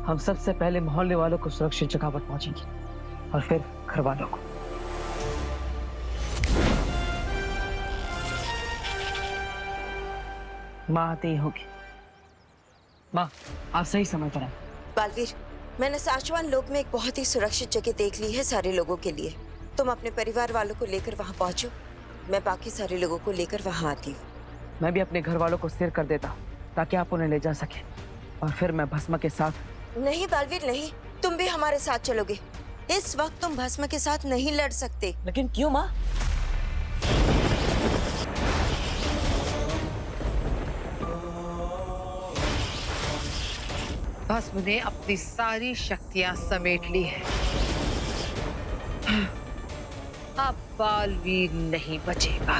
हम सबसे पहले मोहल्ले वालों को सुरक्षित जगह पर पहुंचेंगे और फिर घर वालों को। माँ आते ही होगी। माँ, आप सही समय पर आए। बालवीर, मैंने साचवान लोक में एक बहुत ही सुरक्षित जगह देख ली है सारे लोगों के लिए। तुम अपने परिवार वालों को लेकर वहां पहुंचो, मैं बाकी सारे लोगों को लेकर वहां आती हूँ। मैं भी अपने घर वालों को स्थिर कर देता ताकि आप उन्हें ले जा सके, और फिर मैं भस्म के साथ। नहीं बालवीर नहीं, तुम भी हमारे साथ चलोगे। इस वक्त तुम भस्म के साथ नहीं लड़ सकते। लेकिन क्यों माँ? भस्म ने अपनी सारी शक्तियां समेट ली है। अब बालवीर नहीं बचेगा।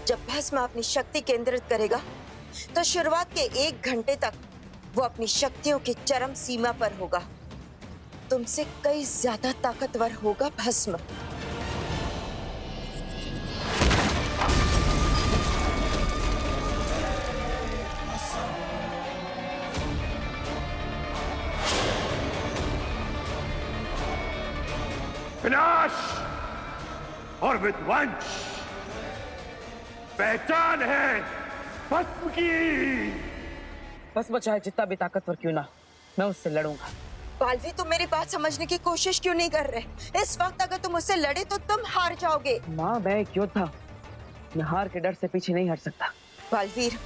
जब भस्म अपनी शक्ति केंद्रित करेगा तो शुरुआत के 1 घंटे तक वो अपनी शक्तियों की चरम सीमा पर होगा। तुमसे कई ज्यादा ताकतवर होगा भस्म। विनाश और विध्वंस पहचान है भस्म की। भस्म चाहे जितना भी ताकतवर क्यों ना, मैं उससे लड़ूंगा। बालवीर, तुम मेरी बात समझने की कोशिश क्यों नहीं कर रहे? इस वक्त अगर तुम उससे लड़े तो तुम हार जाओगे। माँ, मैं एक योद्धा, मैं हार के डर से पीछे नहीं हट सकता। बालवीर,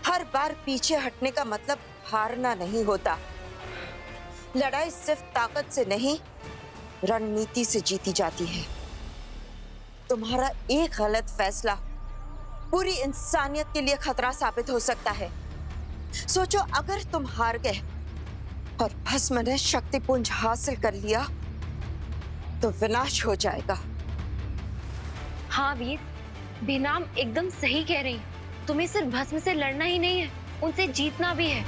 हर बार पीछे हटने का मतलब हारना नहीं होता। लड़ाई सिर्फ ताकत से नहीं, रणनीति से जीती जाती है। तुम्हारा एक गलत फैसला पूरी इंसानियत के लिए खतरा साबित हो सकता है। सोचो, अगर तुम हार गए और भस्म ने शक्तिपुंज हासिल कर लिया तो विनाश हो जाएगा। हाँ वीर, बेनाम एकदम सही कह रही। तुम्हें सिर्फ भस्म से लड़ना ही नहीं है, उनसे जीतना भी है।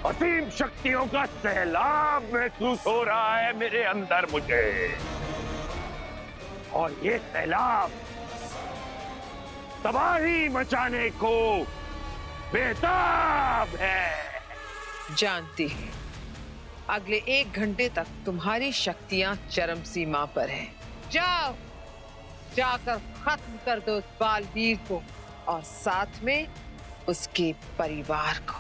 असीम शक्तियों का सैलाब महसूस हो रहा है मेरे अंदर मुझे, और ये सैलाब तबाही मचाने को बेताब है। जानती हूँ अगले 1 घंटे तक तुम्हारी शक्तियां चरम सीमा पर है। जाओ, जाकर खत्म कर दो उस बालवीर को और साथ में उसके परिवार को।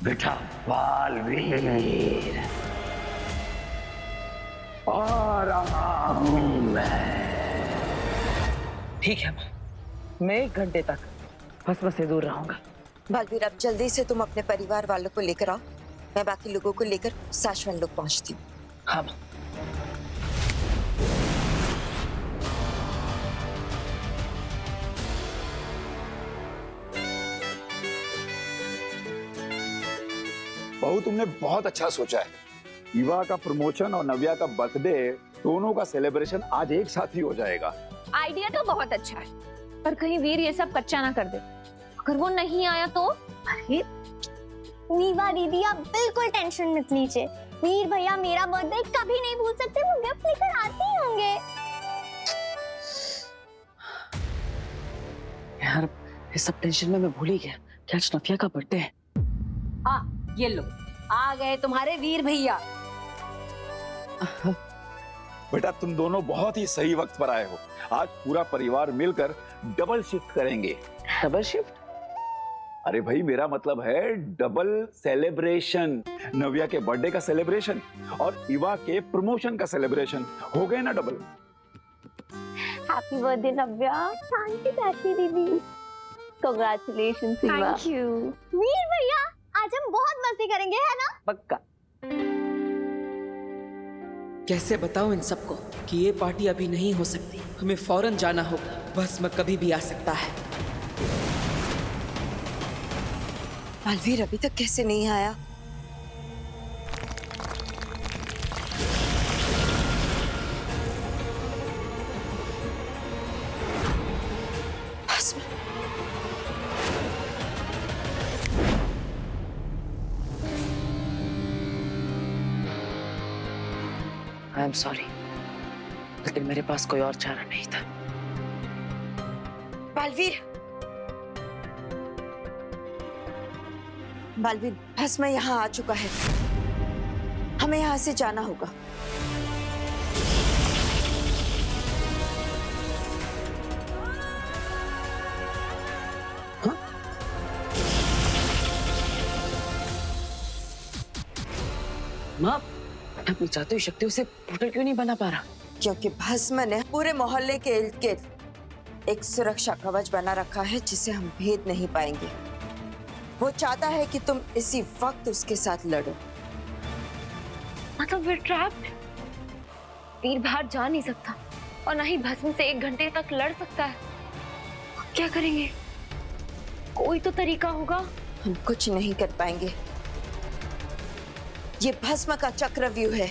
बेटा बालवीर, आ रहा हूं मैं। ठीक है माँ, मैं 1 घंटे तक भस्म से दूर रहूंगा। बालवीर, अब जल्दी से तुम अपने परिवार वालों को लेकर आओ, मैं बाकी लोगों को लेकर साचवान लोक पहुंचती हूँ। हाँ माँ। बहू, तुमने बहुत अच्छा सोचा है। ईवा का प्रमोशन और नव्या का बर्थडे दोनों का सेलिब्रेशन आज एक साथ ही हो जाएगा। आइडिया तो बहुत अच्छा है, पर कहीं वीर ये सब कच्चा ना कर दे। अगर वो नहीं आया तो? अरे नीवा दीदी, आप बिल्कुल टेंशन मत लीजिए। वीर भैया मेरा बर्थडे कभी नहीं भूल सकते, वो गिफ्ट लेकर आते ही होंगे। यार, इस सब टेंशन में मैं भूल ही गया कि आज नव्या का बर्थडे है। हाँ, ये लो, आ गए तुम्हारे वीर भैया। बेटा, तुम दोनों बहुत ही सही वक्त पर आए हो। आज पूरा परिवार मिलकर डबल शिफ्ट करेंगे। Double shift? अरे भाई, मेरा मतलब है डबल सेलिब्रेशन। नव्या के बर्थडे का सेलिब्रेशन और ईवा के प्रमोशन का सेलिब्रेशन हो गए ना double. Happy birthday Navya. Thank you चाची दीदी। Congratulations Eva. Thank you. Veer भैया, आज हम बहुत मस्ती करेंगे, है ना? पक्का। कैसे बताऊं इन सबको कि ये पार्टी अभी नहीं हो सकती, हमें फौरन जाना होगा। भस्म कभी भी आ सकता है। बालवीर अभी तक कैसे नहीं आया? भस्म, आई एम सॉरी, लेकिन मेरे पास कोई और चारा नहीं था। बालवीर, बालवीर, भस्म यहाँ आ चुका है, हमें यहाँ से जाना होगा। माँ, अपनी चाहती हुई शक्तियों से पोर्टल क्यों नहीं बना पा रहा? क्योंकि भस्म ने पूरे मोहल्ले के इर्द गिर्द एक सुरक्षा कवच बना रखा है जिसे हम भेद नहीं पाएंगे। वो चाहता है कि तुम इसी वक्त उसके साथ लड़ो। मतलब we're trapped? वीर बाहर जा नहीं सकता और ना ही भस्म से 1 घंटे तक लड़ सकता है। क्या करेंगे? कोई तो तरीका होगा। हम कुछ नहीं कर पाएंगे। ये भस्म का चक्रव्यूह है,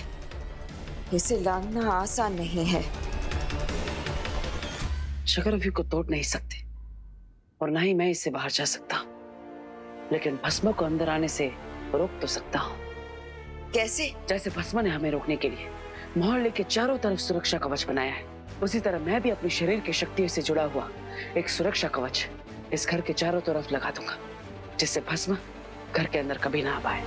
इसे लांघना आसान नहीं है। चक्रव्यूह को तोड़ नहीं सकते और ना ही मैं इससे बाहर जा सकता, लेकिन भस्म को अंदर आने से रोक तो सकता हूँ। कैसे? जैसे भस्म ने हमें रोकने के लिए मोहल्ले के चारों तरफ सुरक्षा कवच बनाया है, उसी तरह मैं भी अपने शरीर की शक्तियों से जुड़ा हुआ एक सुरक्षा कवच इस घर के चारों तरफ लगा दूंगा, जिससे भस्म घर के अंदर कभी ना आ पाए।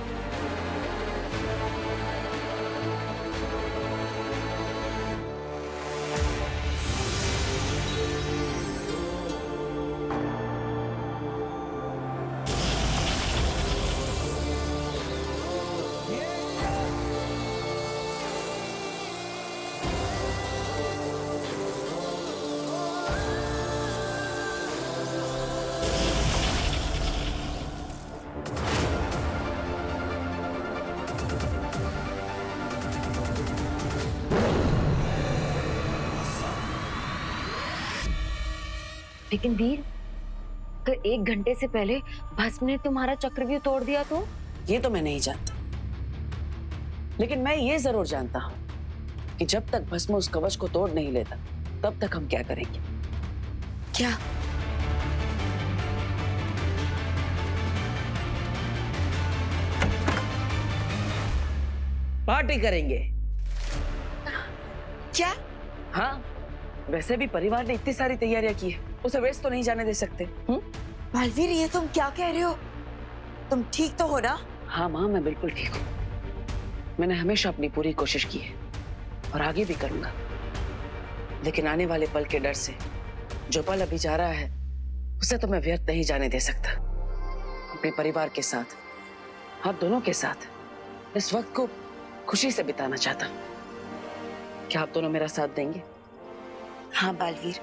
लेकिन वीर, अगर 1 घंटे से पहले भस्म ने तुम्हारा चक्रव्यूह तोड़ दिया तो? ये तो मैं नहीं जानता, लेकिन मैं ये जरूर जानता हूँ कि जब तक भस्म उस कवच को तोड़ नहीं लेता, तब तक हम क्या करेंगे। क्या? पार्टी करेंगे। क्या? हाँ, वैसे भी परिवार ने इतनी सारी तैयारियां की है, उसे वेस्ट तो नहीं जाने दे सकते। बालवीर, ये तुम क्या कह रहे हो? तुम ठीक तो हो ना? हाँ माँ, मैं बिल्कुल ठीक हूँ। मैंने हमेशा अपनी पूरी कोशिश की है और आगे भी करूंगा, लेकिन आने वाले पल के डर से जो पल अभी जा रहा है उसे तो मैं व्यर्थ नहीं जाने दे सकता। अपने परिवार के साथ, आप दोनों के साथ इस वक्त को खुशी से बिताना चाहता हूँ। क्या आप दोनों मेरा साथ देंगे? हाँ बालवीर,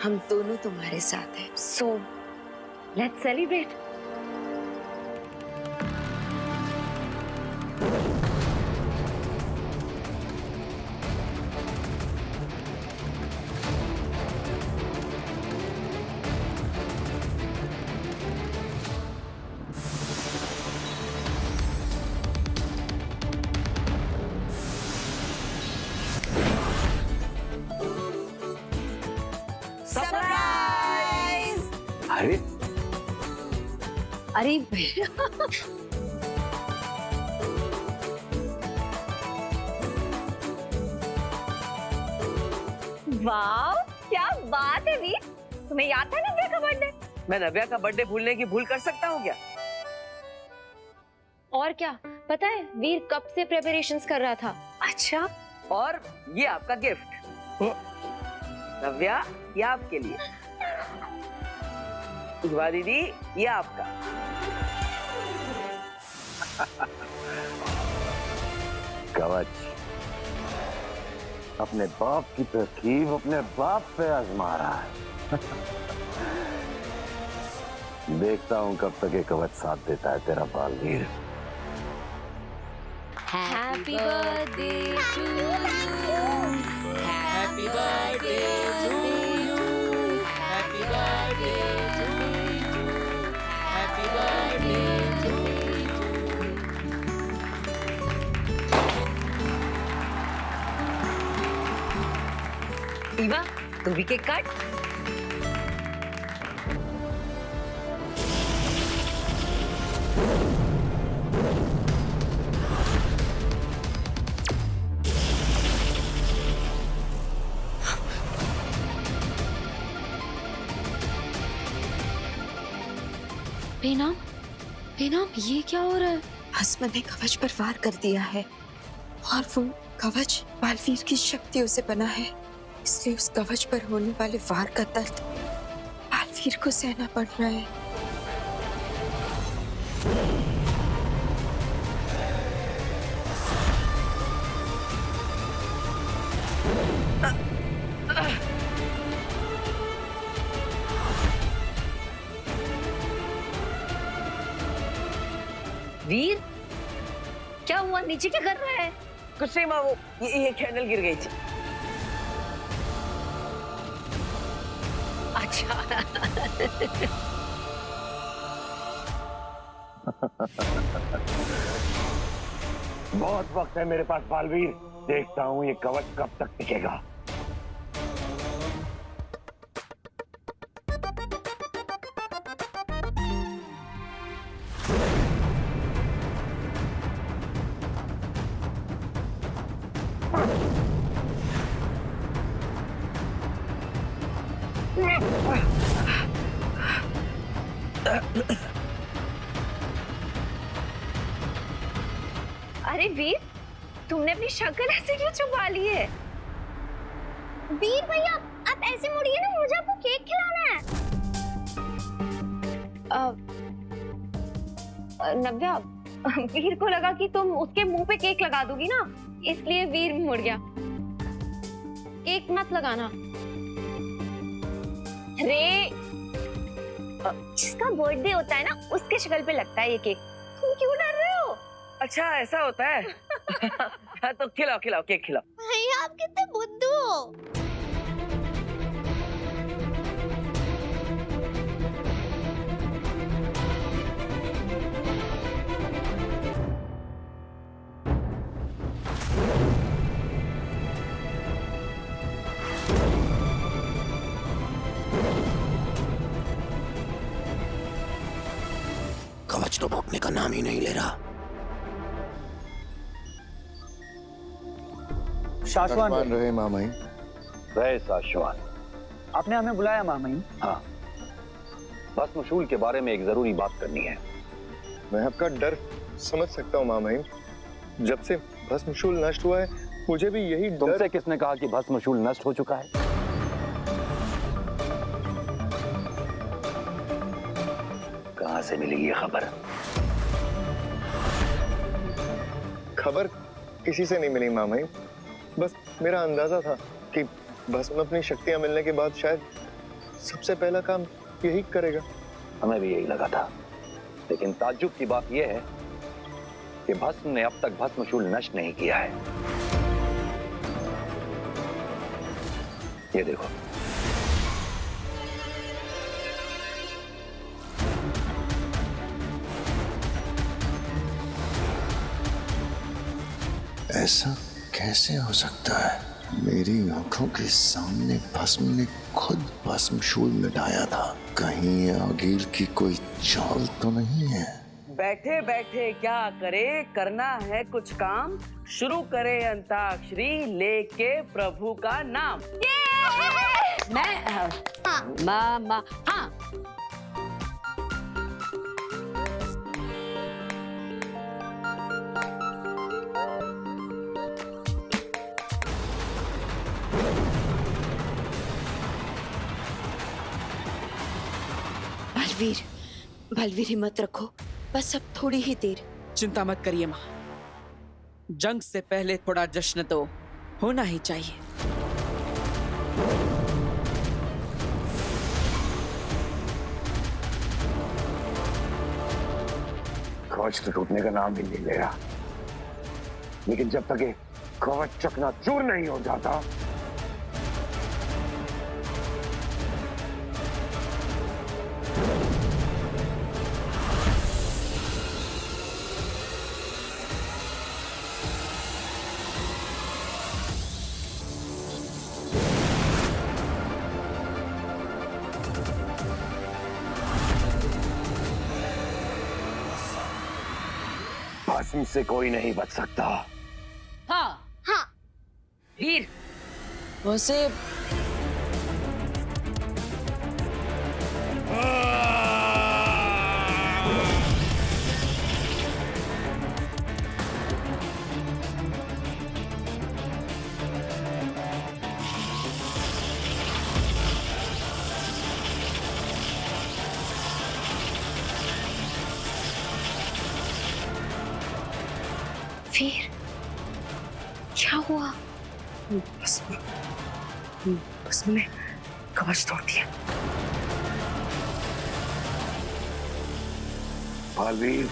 हम दोनों तुम्हारे साथ हैं। So, let's celebrate. सरप्राइज! अरे अरे वाह, क्या बात है वीर, तुम्हें याद था नव्या का बर्थडे? मैं नव्या का बर्थडे भूलने की भूल कर सकता हूँ क्या? और क्या, पता है वीर कब से प्रिपरेशंस कर रहा था। अच्छा, और ये आपका गिफ्ट नव्या, ये आपके लिए। युवा दीदी, ये आपका। कवच अपने बाप की तरकीब अपने बाप पे आजमा रहा है। देखता हूं कब तक ये कवच साथ देता है तेरा Balveer. Happy birthday to you, happy birthday to you, happy birthday to you, happy birthday to you. Eva, तू भी केक काट। बेनाम, बेनाम, ये क्या हो रहा है? भस्म ने कवच पर वार कर दिया है और वो कवच बालवीर की शक्तियों से बना है, इसलिए उस कवच पर होने वाले वार का दर्द बालवीर को सहना पड़ रहा है। वीर, क्या हुआ? नीचे क्या कर रहा है? कुछ नहीं माँ, वो ये कैंडल गिर गई थी। अच्छा। बहुत वक्त है मेरे पास बालवीर, देखता हूँ ये कवच कब तक टिकेगा। अरे वीर, तुमने अपनी शक्ल ऐसे क्यों छुपा ली है? वीर भैया, आप ऐसे मुड़िए ना, मुझे आपको केक खिलाना है। नव्या, वीर को लगा कि तुम उसके मुंह पे केक लगा दोगी ना, इसलिए वीर मुड़ गया। केक मत लगाना। रे, जिसका बर्थडे होता है ना, उसके शक्ल पे लगता है ये केक। तुम क्यों डर रहे हो? अच्छा ऐसा होता है। हाँ, तो खिलाओ खिलाओ, केक खिलाओ। भैया, आप कितने बुद्धू हो। कवच तो भोंकने का नाम ही नहीं ले रहा। शाश्वान रहे मामाई। रहे शाश्वान। आपने हमें बुलाया मामाई? हाँ, भस्मशूल के बारे में एक जरूरी बात करनी है। मैं आपका डर समझ सकता हूँ मामाई। जब से भस्मशूल नष्ट हुआ है, मुझे भी यही डर। तुमसे किसने कहा कि भस्मशूल नष्ट हो चुका है? कहां से मिली ये खबर? खबर किसी से नहीं मिली मामाई, बस मेरा अंदाजा था कि भस्म अपनी शक्तियां मिलने के बाद शायद सबसे पहला काम यही करेगा। हमें भी यही लगा था, लेकिन ताज्जुब की बात यह है कि भस्म ने अब तक भस्मशूल नष्ट नहीं किया है। ये देखो, ऐसा कैसे हो सकता है? मेरी आंखों के सामने भस्म ने खुद भस्मशूल मिटाया था। कहीं आगीर की कोई चाल तो नहीं है? बैठे बैठे क्या करे, करना है कुछ काम, शुरू करे अंताक्षरी लेके प्रभु का नाम। मैं मामा, हाँ। बलवीर, बलवीर हिम्मत रखो, बस अब थोड़ी ही देर। चिंता मत करिए माँ, जंग से पहले थोड़ा जश्न तो होना ही चाहिए। कवच तो टूटने का नाम ही नहीं ले रहा, लेकिन जब तक ये कवच चकनाचूर नहीं हो जाता, भस्म से कोई नहीं बच सकता। हाँ हाँ। वीर, वैसे वीर, क्या हुआ? भस्म ने कवच तोड़ दिया। बालवीर,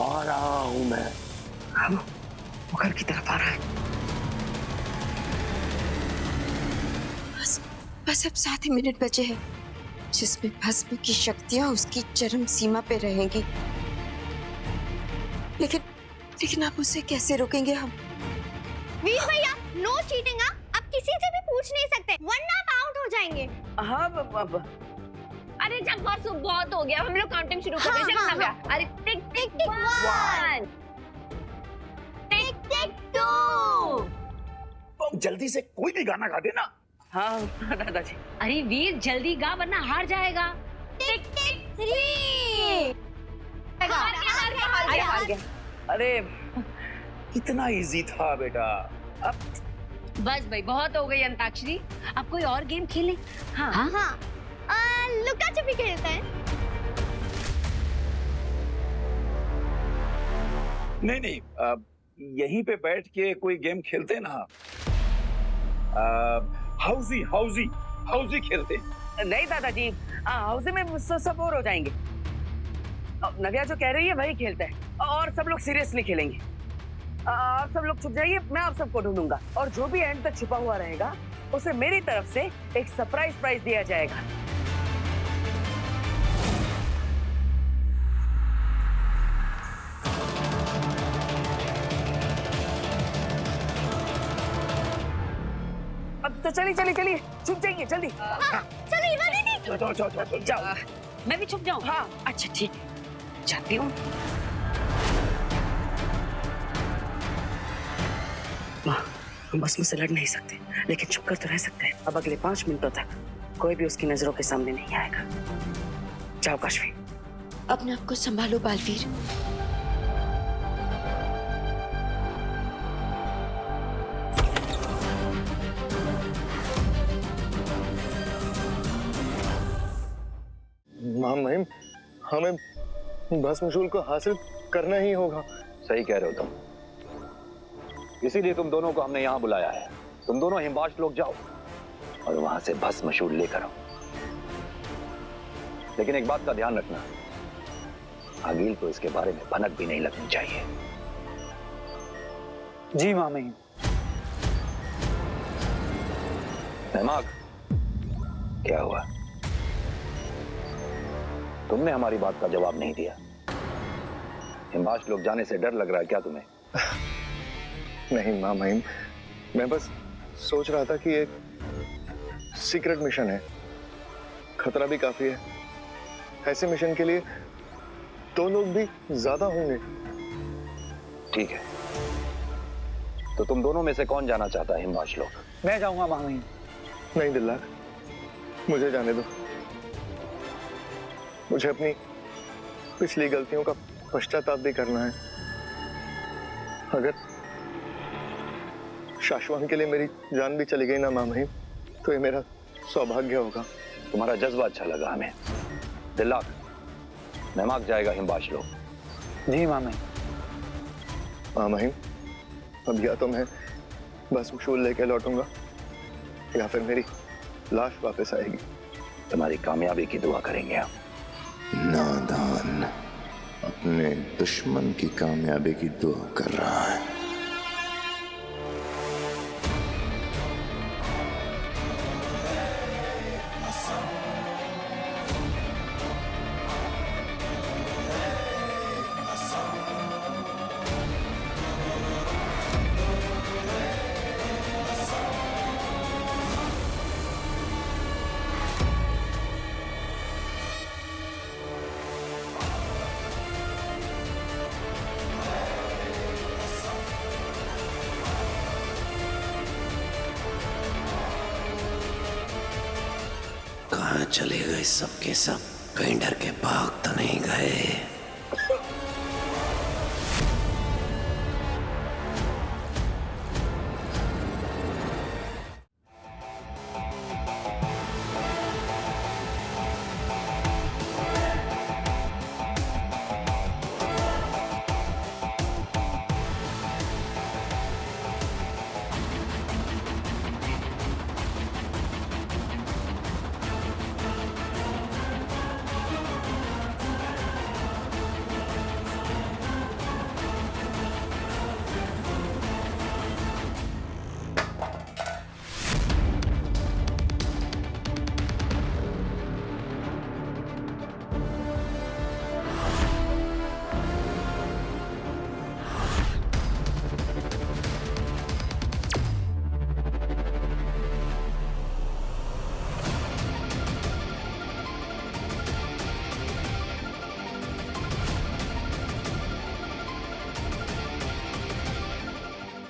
आ रहा हूं मैं। वो घर की तरफ आ रहा है। बस अब 7 ही मिनट बचे हैं जिसमें भस्म की शक्तियां उसकी चरम सीमा पे रहेंगी। लेकिन आप उसे कैसे रोकेंगे हम? वीर भैया, नो चीटिंग। आप किसी से भी पूछ नहीं सकते वरना आप आउट हो जाएंगे। हाँ अरे जब बहुत हो गया, हम लोग काउंटिंग शुरू कर दें। हाँ, नव्या, अरे टिक टिक टिक 1, टिक टिक 2। जल्दी से कोई भी गाना गा देना। हाँ दादाजी। अरे वीर जल्दी गा वरना हार जाएगा। टिक टिक 3। हार गया। अरे कितना इजी था बेटा। बस भाई बहुत हो गई अंताक्षरी, अब कोई और गेम खेलें। हाँ हाँ, लुका छुपी खेलते हैं। नहीं, यहीं पे बैठ के कोई गेम खेलते ना। हाउजी खेलते। नहीं दादाजी, हाउस में सब बोर हो जाएंगे। नव्या जो कह रही है वही खेलते हैं और सब लोग सीरियसली खेलेंगे। आप सब लोग छुप जाइए, मैं आप सबको ढूंढूंगा और जो भी एंड तक छुपा हुआ रहेगा उसे मेरी तरफ से एक सरप्राइज प्राइज दिया जाएगा। अब तो चलिए छुप जाइए जल्दी। चलो इवा दीदी। जाओ। मैं भी छुप जाऊं? हाँ अच्छा ठीक, जाती हूँ। हम भस्म से लड़ नहीं सकते, लेकिन छुप कर तो रह सकते हैं। अब अगले 5 मिनटों तक कोई भी उसकी नजरों के सामने नहीं आएगा। जाओ काशवी। अपने आप को संभालो बालवीर। महिम, हमें भस्मशूल को हासिल करना ही होगा। सही कह रहे हो तुम, इसीलिए तुम दोनों को हमने यहाँ बुलाया है। तुम दोनों हिमवाश लोग जाओ और वहां से भस्मशूल लेकर आओ। लेकिन एक बात का ध्यान रखना, आगिल को इसके बारे में भनक भी नहीं लगनी चाहिए। जी मामी। दिमाग क्या हुआ? तुमने हमारी बात का जवाब नहीं दिया। हिमवाश लोग जाने से डर लग रहा है क्या तुम्हें? नहीं मां महिम, मैं बस सोच रहा था कि एक सीक्रेट मिशन है, खतरा भी काफी है। ऐसे मिशन के लिए 2 लोग भी ज्यादा होंगे। ठीक है, तो तुम दोनों में से कौन जाना चाहता है हिमवाश लोग? मैं जाऊंगा मामी। नहीं दिल्लाक, मुझे जाने दो। मुझे अपनी पिछली गलतियों का पश्चाताप भी करना है। अगर शाश्वत के लिए मेरी जान भी चली गई ना मां महिम, तो ये मेरा सौभाग्य होगा। तुम्हारा जज्बा अच्छा लगा हमें। दिल्लाक, नमाक जाएगा हिमवाश लोग। जी मामी। मां महिम, अब या तो मैं भस्मशूल लेके लौटूंगा या फिर मेरी लाश वापस आएगी। तुम्हारी कामयाबी की दुआ करेंगे हम। नादान अपने दुश्मन की कामयाबी की दुआ कर रहा है। कहाँ चले गए सबके सब? कहीं डर के भाग तो नहीं गए?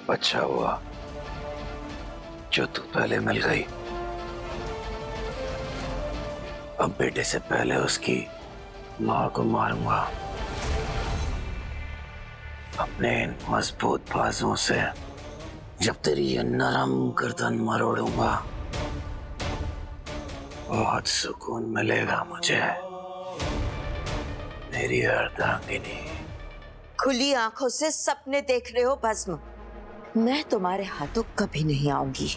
अच्छा हुआ जो तू पहले मिल गई। अब बेटे से पहले उसकी मां को मारूंगा। अपने इन मजबूत बाजों से जब तेरी ये नरम गर्दन मरोड़ूंगा, बहुत सुकून मिलेगा मुझे मेरी अर्धांगिनी। खुली आंखों से सपने देख रहे हो भस्म। मैं तुम्हारे हाथों कभी नहीं आऊंगी।